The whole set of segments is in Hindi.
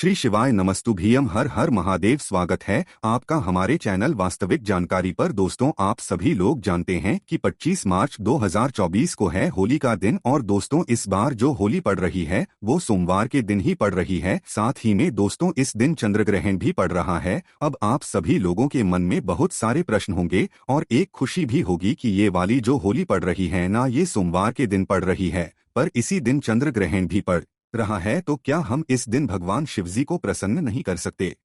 श्री शिवाय नमस्तुभ्यम हर हर महादेव। स्वागत है आपका हमारे चैनल वास्तविक जानकारी पर। दोस्तों, आप सभी लोग जानते हैं कि 25 मार्च 2024 को है होली का दिन। और दोस्तों, इस बार जो होली पड़ रही है वो सोमवार के दिन ही पड़ रही है। साथ ही में दोस्तों, इस दिन चंद्र ग्रहण भी पड़ रहा है। अब आप सभी लोगों के मन में बहुत सारे प्रश्न होंगे और एक खुशी भी होगी कि ये वाली जो होली पड़ रही है ना, ये सोमवार के दिन पड़ रही है, पर इसी दिन चंद्र ग्रहण भी पड़ रहा है। तो क्या हम इस दिन भगवान शिवजी को प्रसन्न नहीं कर सकते?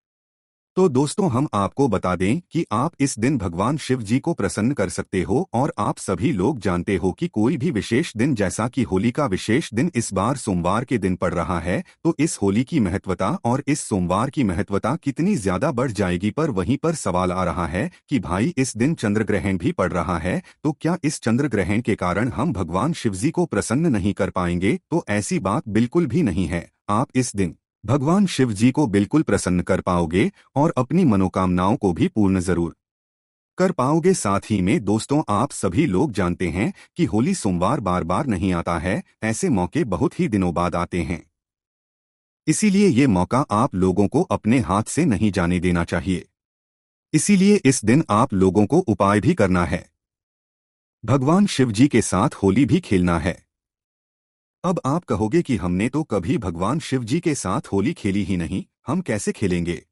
तो दोस्तों, हम आपको बता दें कि आप इस दिन भगवान शिव जी को प्रसन्न कर सकते हो। और आप सभी लोग जानते हो कि कोई भी विशेष दिन, जैसा कि होली का विशेष दिन इस बार सोमवार के दिन पड़ रहा है, तो इस होली की महत्वता और इस सोमवार की महत्वता कितनी ज्यादा बढ़ जाएगी। पर वहीं पर सवाल आ रहा है कि भाई, इस दिन चंद्र ग्रहण भी पड़ रहा है, तो क्या इस चंद्र ग्रहण के कारण हम भगवान शिव जी को प्रसन्न नहीं कर पाएंगे? तो ऐसी बात बिल्कुल भी नहीं है। आप इस दिन भगवान शिव जी को बिल्कुल प्रसन्न कर पाओगे और अपनी मनोकामनाओं को भी पूर्ण जरूर कर पाओगे। साथ ही में दोस्तों, आप सभी लोग जानते हैं कि होली सोमवार बार बार नहीं आता है, ऐसे मौके बहुत ही दिनों बाद आते हैं। इसीलिए ये मौका आप लोगों को अपने हाथ से नहीं जाने देना चाहिए। इसीलिए इस दिन आप लोगों को उपाय भी करना है, भगवान शिव जी के साथ होली भी खेलना है। अब आप कहोगे कि हमने तो कभी भगवान शिव जी के साथ होली खेली ही नहीं, हम कैसे खेलेंगे?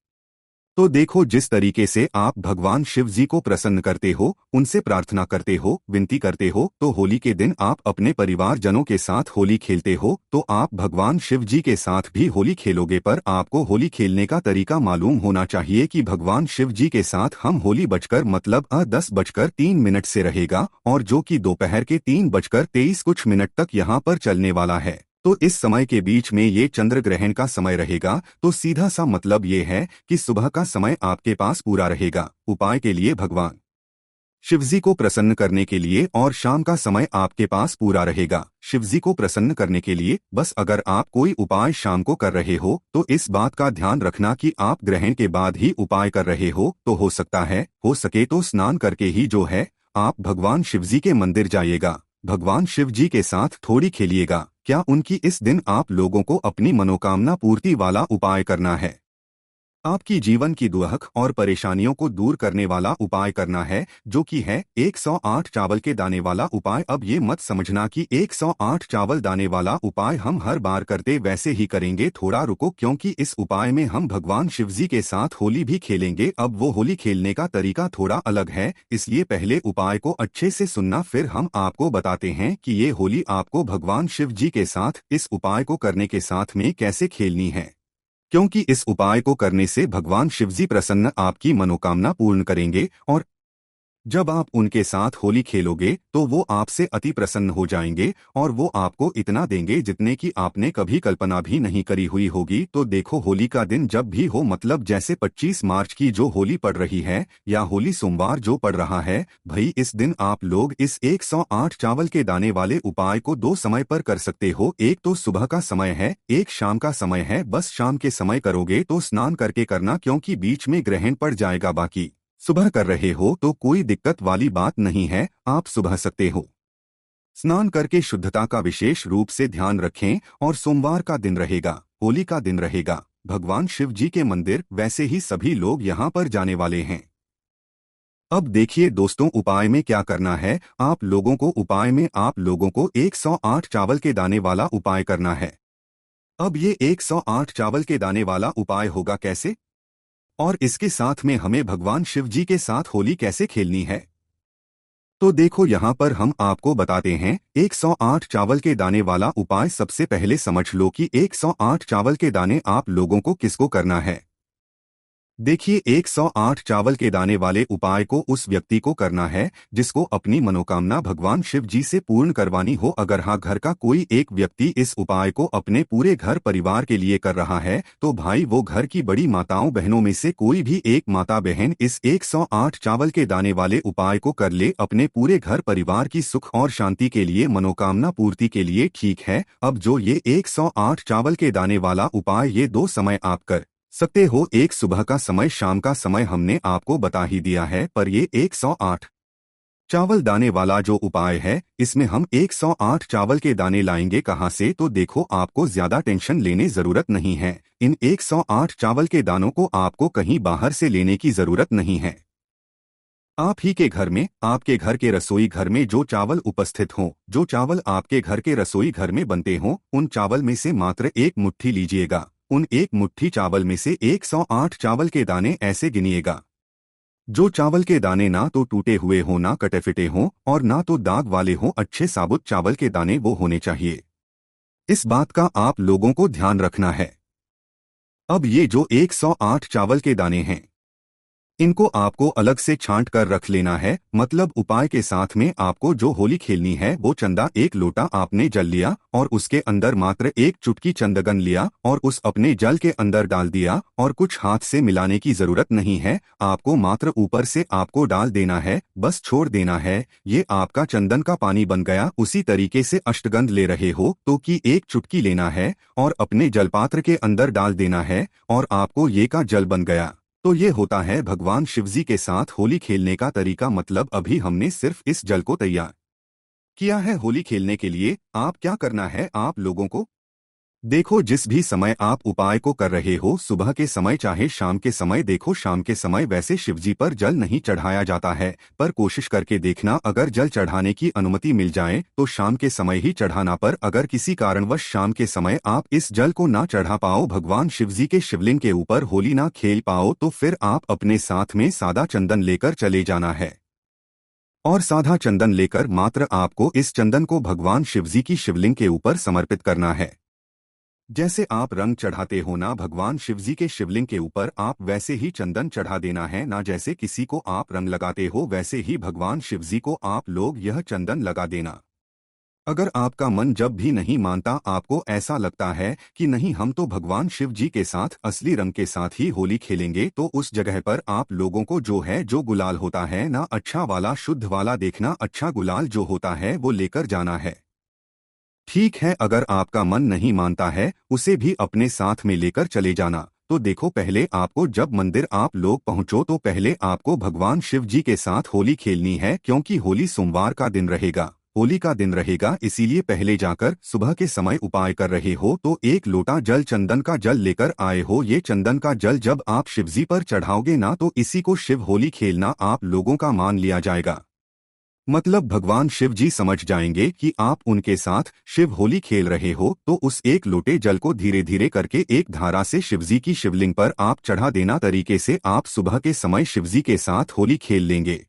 तो देखो, जिस तरीके से आप भगवान शिव जी को प्रसन्न करते हो, उनसे प्रार्थना करते हो, विनती करते हो, तो होली के दिन आप अपने परिवारजनों के साथ होली खेलते हो, तो आप भगवान शिव जी के साथ भी होली खेलोगे। पर आपको होली खेलने का तरीका मालूम होना चाहिए कि भगवान शिव जी के साथ हम होली बजकर मतलब 10:03 से रहेगा, और जो कि दोपहर के 3:23 कुछ मिनट तक यहाँ पर चलने वाला है। तो इस समय के बीच में ये चंद्र ग्रहण का समय रहेगा। तो सीधा सा मतलब ये है कि सुबह का समय आपके पास पूरा रहेगा उपाय के लिए, भगवान शिवजी को प्रसन्न करने के लिए, और शाम का समय आपके पास पूरा रहेगा शिवजी को प्रसन्न करने के लिए। बस अगर आप कोई उपाय शाम को कर रहे हो, तो इस बात का ध्यान रखना कि आप ग्रहण के बाद ही उपाय कर रहे हो। तो हो सकता है, हो सके तो स्नान करके ही जो है आप भगवान शिवजी के मंदिर जाइएगा, भगवान शिव जी के साथ थोड़ी खेलिएगा। क्या उनकी इस दिन आप लोगों को अपनी मनोकामना पूर्ति वाला उपाय करना है, आपकी जीवन की दुख और परेशानियों को दूर करने वाला उपाय करना है, जो कि है 108 चावल के दाने वाला उपाय। अब ये मत समझना कि 108 चावल दाने वाला उपाय हम हर बार करते वैसे ही करेंगे। थोड़ा रुको, क्योंकि इस उपाय में हम भगवान शिवजी के साथ होली भी खेलेंगे। अब वो होली खेलने का तरीका थोड़ा अलग है, इसलिए पहले उपाय को अच्छे से सुनना, फिर हम आपको बताते हैं कि ये होली आपको भगवान शिव जी के साथ इस उपाय को करने के साथ में कैसे खेलनी है। क्योंकि इस उपाय को करने से भगवान शिवजी प्रसन्न आपकी मनोकामना पूर्ण करेंगे, और जब आप उनके साथ होली खेलोगे तो वो आपसे अति प्रसन्न हो जाएंगे, और वो आपको इतना देंगे जितने की आपने कभी कल्पना भी नहीं करी हुई होगी। तो देखो, होली का दिन जब भी हो, मतलब जैसे 25 मार्च की जो होली पड़ रही है या होली सोमवार जो पड़ रहा है, भाई इस दिन आप लोग इस 108 चावल के दाने वाले उपाय को 2 समय पर कर सकते हो। एक तो सुबह का समय है, एक शाम का समय है। बस शाम के समय करोगे तो स्नान करके करना, क्योंकि बीच में ग्रहण पड़ जाएगा। बाकी सुबह कर रहे हो तो कोई दिक्कत वाली बात नहीं है, आप सुबह सकते हो। स्नान करके शुद्धता का विशेष रूप से ध्यान रखें। और सोमवार का दिन रहेगा, होली का दिन रहेगा, भगवान शिव जी के मंदिर, वैसे ही सभी लोग यहाँ पर जाने वाले हैं। अब देखिए दोस्तों, उपाय में क्या करना है आप लोगों को। उपाय में आप लोगों को 108 चावल के दाने वाला उपाय करना है। अब ये 108 चावल के दाने वाला उपाय होगा कैसे, और इसके साथ में हमें भगवान शिव जी के साथ होली कैसे खेलनी है? तो देखो, यहाँ पर हम आपको बताते हैं 108 चावल के दाने वाला उपाय। सबसे पहले समझ लो कि 108 चावल के दाने आप लोगों को किसको करना है। देखिए, 108 चावल के दाने वाले उपाय को उस व्यक्ति को करना है जिसको अपनी मनोकामना भगवान शिव जी से पूर्ण करवानी हो। अगर हाँ, घर का कोई एक व्यक्ति इस उपाय को अपने पूरे घर परिवार के लिए कर रहा है, तो भाई वो घर की बड़ी माताओं बहनों में से कोई भी एक माता बहन इस 108 चावल के दाने वाले उपाय को कर ले, अपने पूरे घर परिवार की सुख और शांति के लिए, मनोकामना पूर्ति के लिए। ठीक है, अब जो ये 108 चावल के दाने वाला उपाय ये 2 समय आप कर सकते हो। एक सुबह का समय, शाम का समय हमने आपको बता ही दिया है। पर ये 108 चावल दाने वाला जो उपाय है, इसमें हम 108 चावल के दाने लाएंगे कहाँ से? तो देखो, आपको ज्यादा टेंशन लेने जरूरत नहीं है। इन 108 चावल के दानों को आपको कहीं बाहर से लेने की जरूरत नहीं है। आप ही के घर में, आपके घर के रसोई घर में जो चावल उपस्थित हों, जो चावल आपके घर के रसोई घर में बनते हों, उन चावल में से मात्र एक मुट्ठी लीजिएगा। उन एक मुट्ठी चावल में से 108 चावल के दाने ऐसे गिनिएगा। जो चावल के दाने ना तो टूटे हुए हों, ना कटे फिटे हों और ना तो दाग वाले हों, अच्छे साबुत चावल के दाने वो होने चाहिए। इस बात का आप लोगों को ध्यान रखना है। अब ये जो 108 चावल के दाने हैं, इनको आपको अलग से छांट कर रख लेना है। मतलब उपाय के साथ में आपको जो होली खेलनी है वो चंदा, एक लोटा आपने जल लिया और उसके अंदर मात्र एक चुटकी चंदगन लिया और उस अपने जल के अंदर डाल दिया और कुछ हाथ से मिलाने की जरूरत नहीं है। आपको मात्र ऊपर से आपको डाल देना है, बस छोड़ देना है। ये आपका चंदन का पानी बन गया। उसी तरीके से अष्टगंध ले रहे हो तो की एक चुटकी लेना है और अपने जलपात्र के अंदर डाल देना है और आपको ये का जल बन गया। तो ये होता है भगवान शिवजी के साथ होली खेलने का तरीका। मतलब अभी हमने सिर्फ इस जल को तैयार किया है होली खेलने के लिए। आप क्या करना है आप लोगों को, देखो जिस भी समय आप उपाय को कर रहे हो, सुबह के समय चाहे शाम के समय, देखो शाम के समय वैसे शिवजी पर जल नहीं चढ़ाया जाता है, पर कोशिश करके देखना अगर जल चढ़ाने की अनुमति मिल जाए तो शाम के समय ही चढ़ाना। पर अगर किसी कारणवश शाम के समय आप इस जल को ना चढ़ा पाओ, भगवान शिवजी के शिवलिंग के ऊपर होली ना खेल पाओ, तो फिर आप अपने साथ में सादा चंदन लेकर चले जाना है। और सादा चंदन लेकर मात्र आपको इस चंदन को भगवान शिवजी की शिवलिंग के ऊपर समर्पित करना है। जैसे आप रंग चढ़ाते हो ना भगवान शिवजी के शिवलिंग के ऊपर, आप वैसे ही चंदन चढ़ा देना है ना। जैसे किसी को आप रंग लगाते हो वैसे ही भगवान शिवजी को आप लोग यह चंदन लगा देना। अगर आपका मन जब भी नहीं मानता, आपको ऐसा लगता है कि नहीं हम तो भगवान शिव जी के साथ असली रंग के साथ ही होली खेलेंगे, तो उस जगह पर आप लोगों को जो है, जो गुलाल होता है ना, अच्छा वाला शुद्ध वाला देखना, अच्छा गुलाल जो होता है वो लेकर जाना है। ठीक है, अगर आपका मन नहीं मानता है उसे भी अपने साथ में लेकर चले जाना। तो देखो पहले आपको जब मंदिर आप लोग पहुंचो तो पहले आपको भगवान शिव जी के साथ होली खेलनी है, क्योंकि होली सोमवार का दिन रहेगा, होली का दिन रहेगा। इसीलिए पहले जाकर सुबह के समय उपाय कर रहे हो तो एक लोटा जल, चंदन का जल लेकर आए हो। ये चंदन का जल जब आप शिवजी पर चढ़ाओगे ना तो इसी को शिव होली खेलना आप लोगों का मान लिया जाएगा। मतलब भगवान शिव जी समझ जाएंगे कि आप उनके साथ शिव होली खेल रहे हो। तो उस एक लोटे जल को धीरे धीरे करके एक धारा से शिवजी की शिवलिंग पर आप चढ़ा देना। तरीके से आप सुबह के समय शिवजी के साथ होली खेल लेंगे।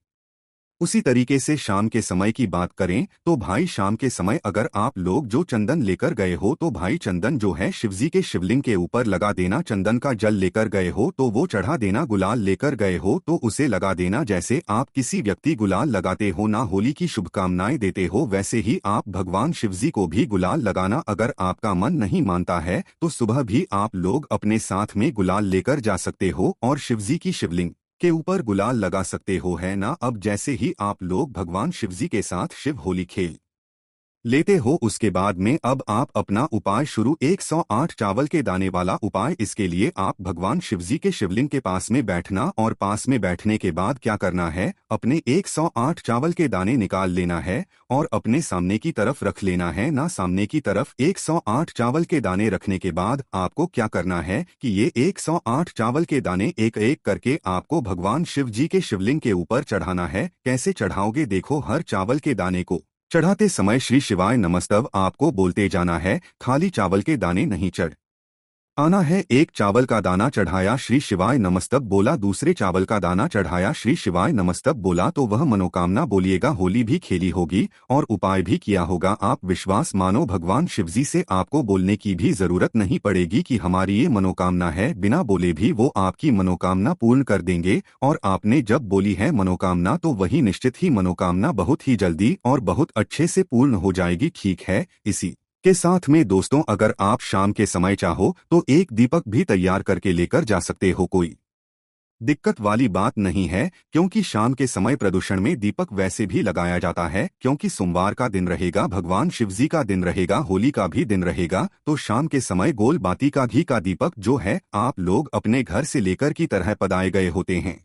उसी तरीके से शाम के समय की बात करें तो भाई शाम के समय अगर आप लोग जो चंदन लेकर गए हो तो भाई चंदन जो है शिवजी के शिवलिंग के ऊपर लगा देना। चंदन का जल लेकर गए हो तो वो चढ़ा देना। गुलाल लेकर गए हो तो उसे लगा देना। जैसे आप किसी व्यक्ति गुलाल लगाते हो ना, होली की शुभकामनाएं देते हो, वैसे ही आप भगवान शिवजी को भी गुलाल लगाना। अगर आपका मन नहीं मानता है तो सुबह भी आप लोग अपने साथ में गुलाल लेकर जा सकते हो और शिवजी की शिवलिंग के ऊपर गुलाल लगा सकते हो, है ना। अब जैसे ही आप लोग भगवान शिवजी के साथ शिव होली खेल लेते हो उसके बाद में अब आप अपना उपाय शुरू, 108 चावल के दाने वाला उपाय। इसके लिए आप भगवान शिवजी के शिवलिंग के पास में बैठना और पास में बैठने के बाद क्या करना है, अपने 108 चावल के दाने निकाल लेना है और अपने सामने की तरफ रख लेना है ना। सामने की तरफ 108 चावल के दाने रखने के बाद आपको क्या करना है कि ये 108 चावल के दाने एक एक करके आपको भगवान शिव जी के शिवलिंग के ऊपर चढ़ाना है। कैसे चढ़ाओगे, देखो हर चावल के दाने को चढ़ाते समय श्री शिवाय नमस्तव आपको बोलते जाना है, खाली चावल के दाने नहीं चढ़ आना है। एक चावल का दाना चढ़ाया, श्री शिवाय नमस्तव बोला, दूसरे चावल का दाना चढ़ाया, श्री शिवाय नमस्तव बोला, तो वह मनोकामना बोलिएगा। होली भी खेली होगी और उपाय भी किया होगा। आप विश्वास मानो भगवान शिवजी से आपको बोलने की भी जरूरत नहीं पड़ेगी कि हमारी ये मनोकामना है, बिना बोले भी वो आपकी मनोकामना पूर्ण कर देंगे। और आपने जब बोली है मनोकामना तो वही निश्चित ही मनोकामना बहुत ही जल्दी और बहुत अच्छे से पूर्ण हो जाएगी। ठीक है, इसी के साथ में दोस्तों अगर आप शाम के समय चाहो तो एक दीपक भी तैयार करके लेकर जा सकते हो, कोई दिक्कत वाली बात नहीं है। क्योंकि शाम के समय प्रदूषण में दीपक वैसे भी लगाया जाता है, क्योंकि सोमवार का दिन रहेगा, भगवान शिवजी का दिन रहेगा, होली का भी दिन रहेगा। तो शाम के समय गोल बाती का घी का दीपक जो है आप लोग अपने घर से लेकर की तरह पदाए गए होते हैं।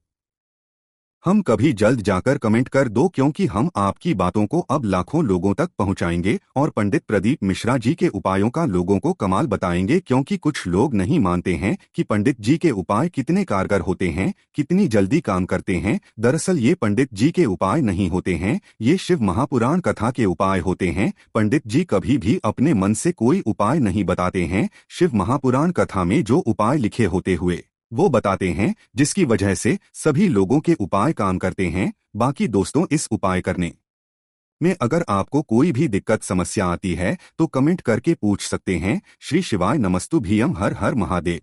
हम कभी जल्द जाकर कमेंट कर दो, क्योंकि हम आपकी बातों को अब लाखों लोगों तक पहुंचाएंगे और पंडित प्रदीप मिश्रा जी के उपायों का लोगों को कमाल बताएंगे, क्योंकि कुछ लोग नहीं मानते हैं कि पंडित जी के उपाय कितने कारगर होते हैं, कितनी जल्दी काम करते हैं। दरअसल ये पंडित जी के उपाय नहीं होते हैं, ये शिव महापुराण कथा के उपाय होते हैं। पंडित जी कभी भी अपने मन से कोई उपाय नहीं बताते हैं। शिव महापुराण कथा में जो उपाय लिखे होते हुए वो बताते हैं, जिसकी वजह से सभी लोगों के उपाय काम करते हैं। बाकी दोस्तों, इस उपाय करने में अगर आपको कोई भी दिक्कत समस्या आती है तो कमेंट करके पूछ सकते हैं। श्री शिवाय नमस्तुभ्यम। हर हर महादेव।